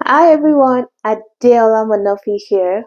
Hi everyone, Adeola Monofi here.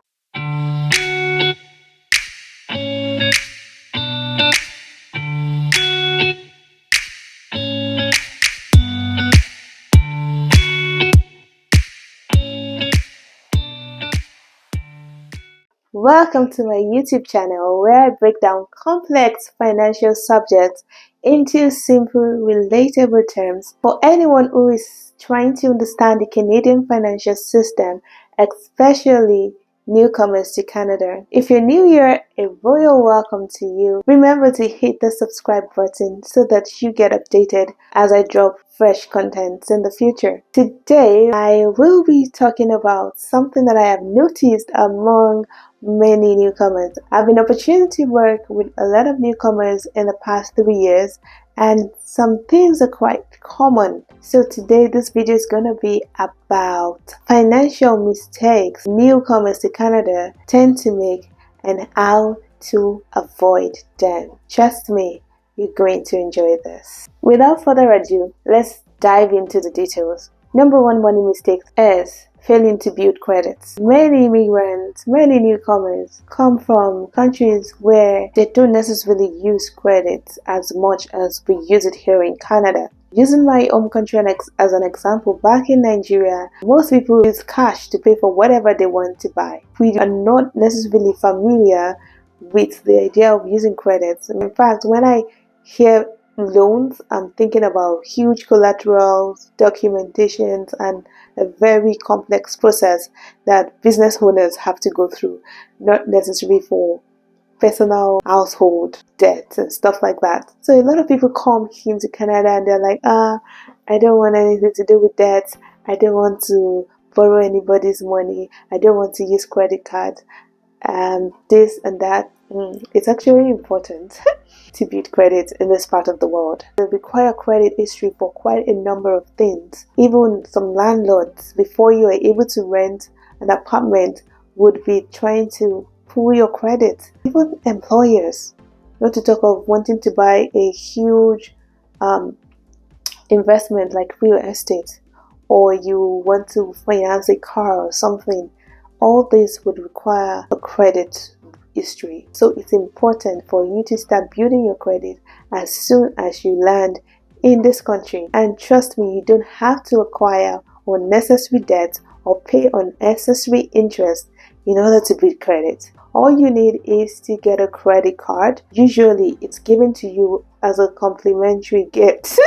Welcome to my YouTube channel where I break down complex financial subjects into simple, relatable terms for anyone who is trying to understand the Canadian financial system, especially newcomers to Canada. If you're new here, a royal welcome to you. Remember to hit the subscribe button so that you get updated as I drop fresh content in the future. Today, I will be talking about something that I have noticed among many newcomers. I've been opportunity to work with a lot of newcomers in the past 3 years, and some things are quite common. So today this video is going to be about financial mistakes newcomers to Canada tend to make and how to avoid them. Trust me, you're going to enjoy this. Without further ado, let's dive into the details. Number one money mistake is failing to build credits. Many immigrants, many newcomers come from countries where they don't necessarily use credits as much as we use it here in Canada. Using my home country as an example, back in Nigeria, most people use cash to pay for whatever they want to buy. We are not necessarily familiar with the idea of using credits. In fact, when I hear loans, I'm thinking about huge collaterals, documentations, and a very complex process that business owners have to go through, not necessarily for personal household debt and stuff like that. So a lot of people come into Canada and they're like, I don't want anything to do with debt. I don't want to borrow anybody's money. I don't want to use credit cards. This and that. It's actually important to build credit in this part of the world. They require credit history for quite a number of things. Even some landlords, before you are able to rent an apartment, would be trying to pull your credit. Even employers, not to talk of wanting to buy a huge investment like real estate, or you want to finance a car or something. All this would require a credit history. So it's important for you to start building your credit as soon as you land in this country. And trust me, you don't have to acquire unnecessary debt or pay unnecessary interest in order to build credit. All you need is to get a credit card. Usually it's given to you as a complimentary gift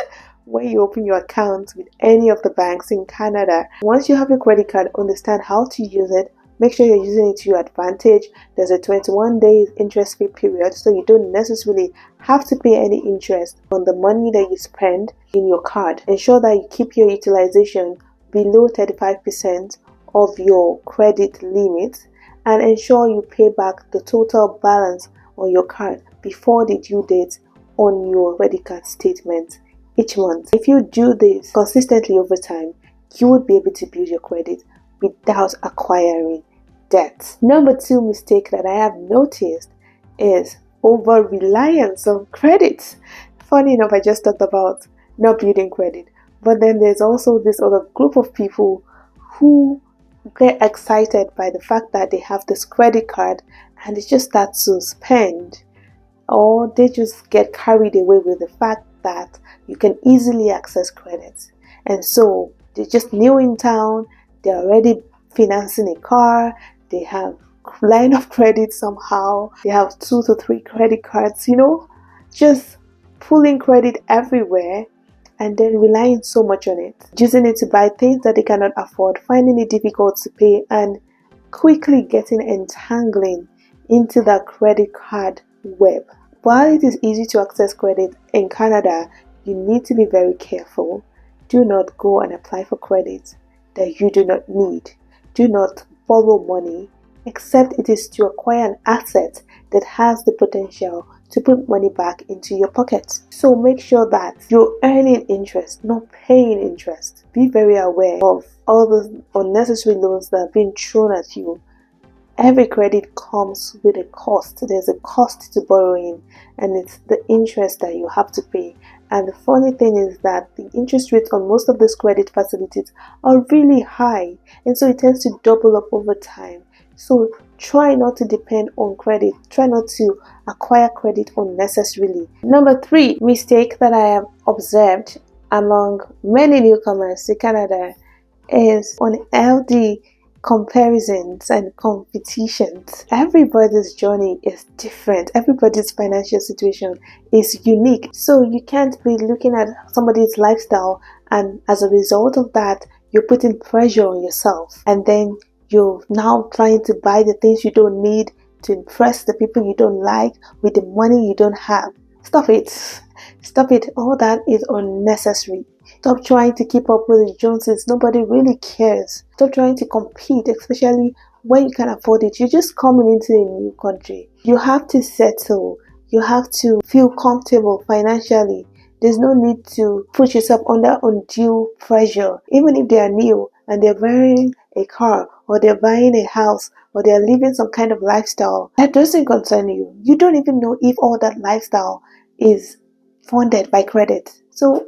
when you open your account with any of the banks in Canada. Once you have a credit card, understand how to use it. Make sure you're using it to your advantage. There's a 21-day interest-free period, so you don't necessarily have to pay any interest on the money that you spend in your card. Ensure that you keep your utilization below 35% of your credit limit, and ensure you pay back the total balance on your card before the due date on your credit card statement each month. If you do this consistently over time, you would be able to build your credit without acquiring debt. Number two mistake that I have noticed is over-reliance on credit. Funny enough, I just talked about not building credit, but then there's also this other group of people who get excited by the fact that they have this credit card and they just start to spend, or they just get carried away with the fact that you can easily access credit. And so they're just new in town, they're already financing a car, they have line of credit somehow, they have 2 to 3 credit cards, just pulling credit everywhere and then relying so much on it, using it to buy things that they cannot afford, finding it difficult to pay, and quickly getting entangling into the credit card web. While it is easy to access credit in Canada, you need to be very careful. Do not go and apply for credit that you do not need. Do not borrow money except it is to acquire an asset that has the potential to put money back into your pocket. So make sure that you're earning interest, not paying interest. Be very aware of all the unnecessary loans that are being thrown at you every credit comes with a cost. There's a cost to borrowing, and it's the interest that you have to pay. And the funny thing is that the interest rates on most of these credit facilities are really high, and so it tends to double up over time. So try not to depend on credit. Try not to acquire credit unnecessarily. Number 3 mistake that I have observed among many newcomers to Canada is unhealthy comparisons and competitions. Everybody's journey is different. Everybody's financial situation is unique. So you can't be looking at somebody's lifestyle, and as a result of that, you're putting pressure on yourself. And then you're now trying to buy the things you don't need to impress the people you don't like with the money you don't have. Stop it. Stop it. All that is unnecessary. Stop trying to keep up with the Joneses. Nobody really cares. Stop trying to compete, especially when you can afford it. You're just coming into a new country. You have to settle. You have to feel comfortable financially. There's no need to put yourself under undue pressure. Even if they are new and they're wearing a car, or they're buying a house, or they're living some kind of lifestyle, that doesn't concern you. You don't even know if all that lifestyle is funded by credit. So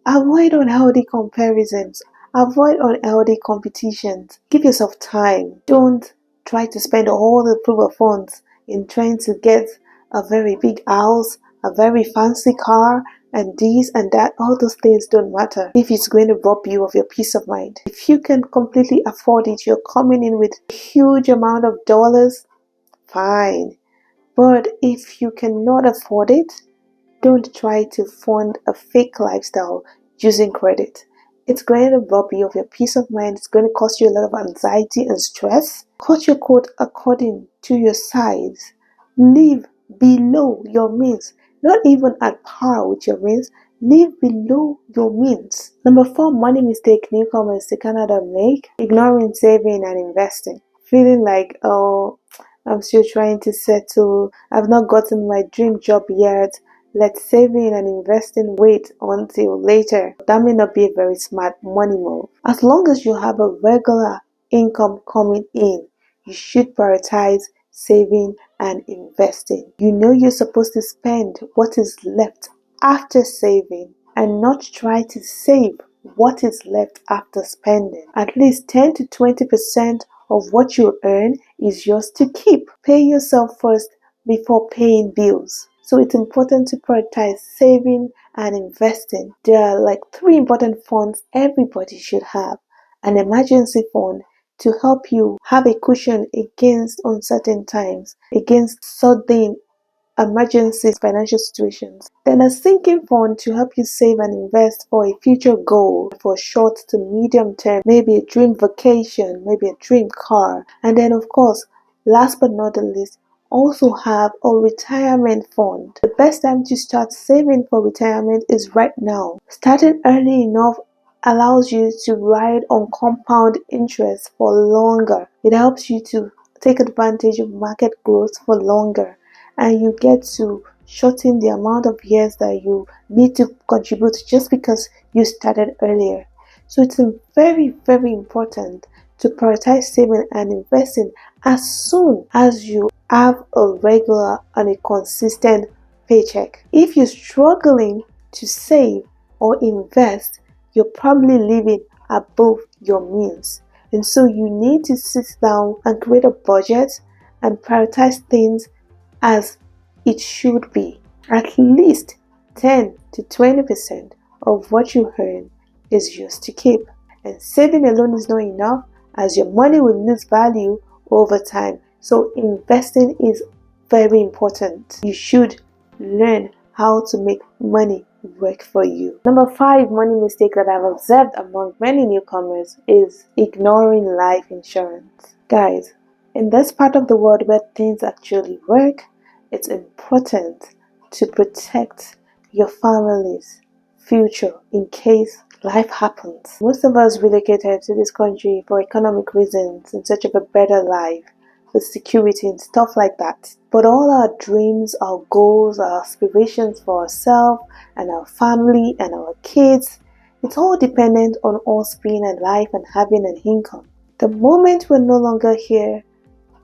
avoid unhealthy comparisons. Avoid unhealthy competitions. Give yourself time. Don't try to spend all the proof of funds in trying to get a very big house, a very fancy car, and this and that. All those things don't matter if it's going to rob you of your peace of mind. If you can completely afford it, you're coming in with a huge amount of dollars, fine. But if you cannot afford it, don't try to fund a fake lifestyle using credit. It's going to rob you of your peace of mind. It's going to cause you a lot of anxiety and stress. Cut your coat according to your size. Live below your means. Not even at par with your means. Live below your means. Number 4 money mistake newcomers to Canada make: ignoring saving and investing. Feeling like, oh, I'm still trying to settle. I've not gotten my dream job yet. Let saving and investing wait until later. That may not be a very smart money move. As long as you have a regular income coming in, you should prioritize saving and investing. You know you're supposed to spend what is left after saving, and not try to save what is left after spending. At least 10 to 20% of what you earn is yours to keep. Pay yourself first before paying bills. So it's important to prioritize saving and investing. There are like 3 important funds everybody should have. An emergency fund to help you have a cushion against uncertain times, against sudden emergencies, financial situations. Then a sinking fund to help you save and invest for a future goal, for short to medium term, maybe a dream vacation, maybe a dream car. And then of course, last but not the least, also have a retirement fund. The best time to start saving for retirement is right now. Starting early enough allows you to ride on compound interest for longer. It helps you to take advantage of market growth for longer, and you get to shorten the amount of years that you need to contribute just because you started earlier. So it's very, very important to prioritize saving and investing as soon as you have a regular and a consistent paycheck. If you're struggling to save or invest, you're probably living above your means. And so you need to sit down and create a budget and prioritize things as it should be. At least 10 to 20% of what you earn is yours to keep. And saving alone is not enough, as your money will lose value over time. So investing is very important. You should learn how to make money work for you. Number 5 money mistake that I've observed among many newcomers is ignoring life insurance. Guys, in this part of the world where things actually work, it's important to protect your family's future in case life happens. Most of us relocated to this country for economic reasons, in search of a better life, with security and stuff like that. But all our dreams, our goals, our aspirations for ourselves and our family and our kids, it's all dependent on us being alive and having an income. The moment we're no longer here,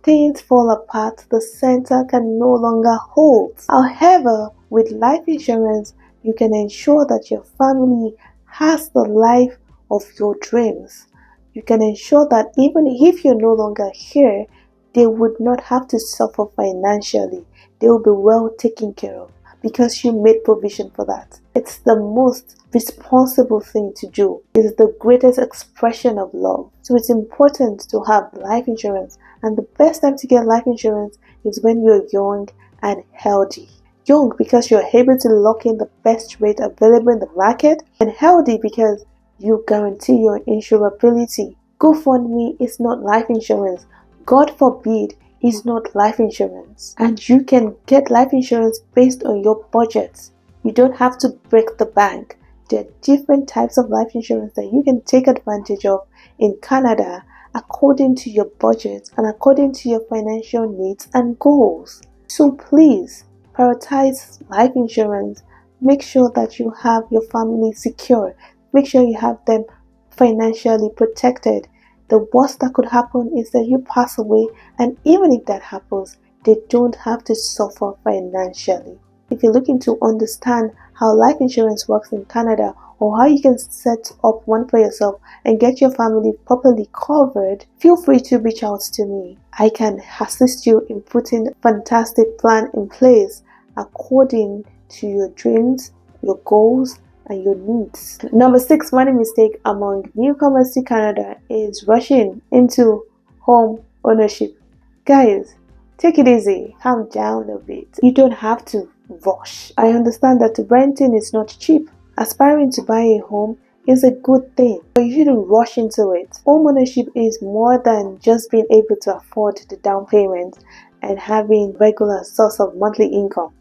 things fall apart, the center can no longer hold. However, with life insurance, you can ensure that your family has the life of your dreams. You can ensure that even if you're no longer here, they would not have to suffer financially. They will be well taken care of because you made provision for that. It's the most responsible thing to do. It's the greatest expression of love. So it's important to have life insurance, and the best time to get life insurance is when you're young and healthy. Young because you're able to lock in the best rate available in the market, and healthy because you guarantee your insurability. GoFundMe is not life insurance. God forbid is not life insurance. And you can get life insurance based on your budget. You don't have to break the bank. There are different types of life insurance that you can take advantage of in Canada according to your budget and according to your financial needs and goals. So please prioritize life insurance. Make sure that you have your family secure. Make sure you have them financially protected. The worst that could happen is that you pass away, and even if that happens, they don't have to suffer financially. If you're looking to understand how life insurance works in Canada, or how you can set up one for yourself and get your family properly covered, feel free to reach out to me. I can assist you in putting a fantastic plan in place according to your dreams, your goals, and your needs. Number 6 money mistake among newcomers to Canada is rushing into home ownership. Guys, take it easy, calm down a bit. You don't have to rush. I understand that renting is not cheap. Aspiring to buy a home is a good thing, but you shouldn't rush into it. Home ownership is more than just being able to afford the down payment and having regular source of monthly income.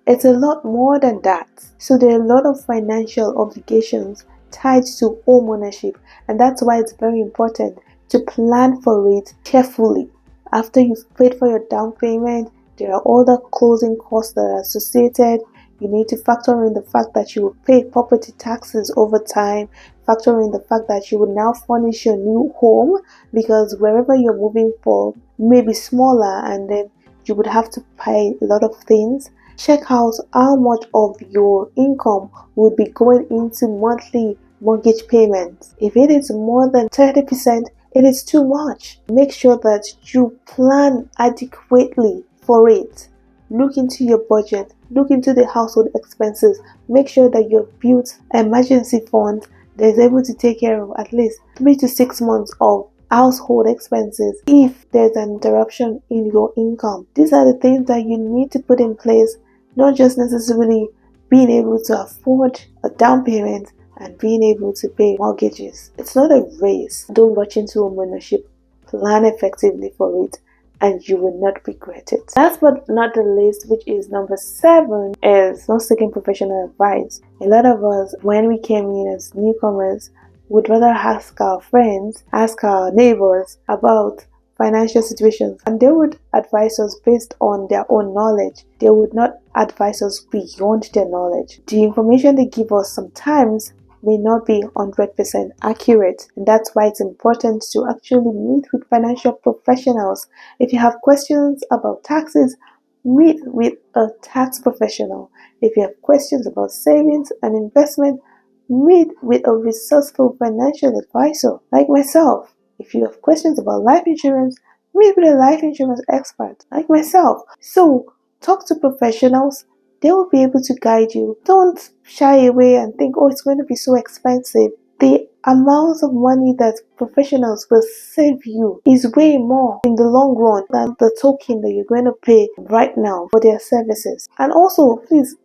It's a lot more than that. So there are a lot of financial obligations tied to home ownership, and that's why it's very important to plan for it carefully. After you've paid for your down payment, there are other closing costs that are associated. You need to factor in the fact that you will pay property taxes over time, factor in the fact that you will now furnish your new home because wherever you're moving for may be smaller, and then you would have to pay a lot of things. Check out how much of your income will be going into monthly mortgage payments. If it is more than 30%, it is too much. Make sure that you plan adequately for it. Look into your budget, look into the household expenses. Make sure that you've built an emergency fund that is able to take care of at least 3 to 6 months of household expenses if there's an interruption in your income. These are the things that you need to put in place, not just necessarily being able to afford a down payment and being able to pay mortgages. It's not a race. Don't rush into homeownership. Plan effectively for it, and you will not regret it. Last but not the least, which is number 7, is not seeking professional advice. A lot of us, when we came in as newcomers, would rather ask our friends, ask our neighbors about financial situations, and they would advise us based on their own knowledge. They would not advise us beyond their knowledge. The information they give us sometimes may not be 100% accurate, and that's why it's important to actually meet with financial professionals. If you have questions about taxes, meet with a tax professional. If you have questions about savings and investment, meet with a resourceful financial advisor like myself. If you have questions about life insurance, meet with a life insurance expert like myself. So talk to professionals. They will be able to guide you. Don't shy away and think, oh, it's going to be so expensive. The amount of money that professionals will save you is way more in the long run than the token that you're going to pay right now for their services. And also, please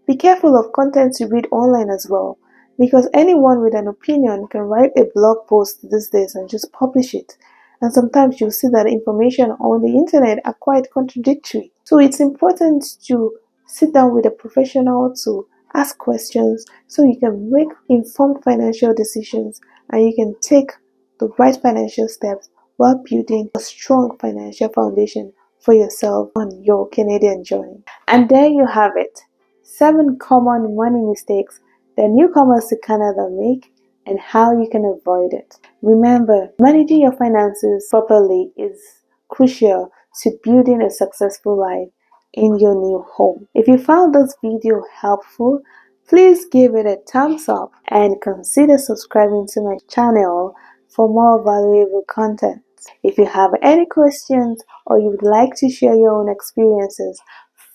be careful of content you read online as well, because anyone with an opinion can write a blog post these days and just publish it. And sometimes you'll see that information on the internet are quite contradictory. So it's important to sit down with a professional to ask questions so you can make informed financial decisions and you can take the right financial steps while building a strong financial foundation for yourself on your Canadian journey. And there you have it. 7 common money mistakes that newcomers to Canada make and how you can avoid it. Remember, managing your finances properly is crucial to building a successful life in your new home. If you found this video helpful, please give it a thumbs up and consider subscribing to my channel for more valuable content. If you have any questions or you would like to share your own experiences,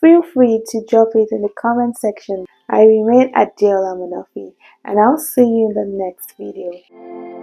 feel free to drop it in the comment section. I remain Adeola Monofi, and I'll see you in the next video.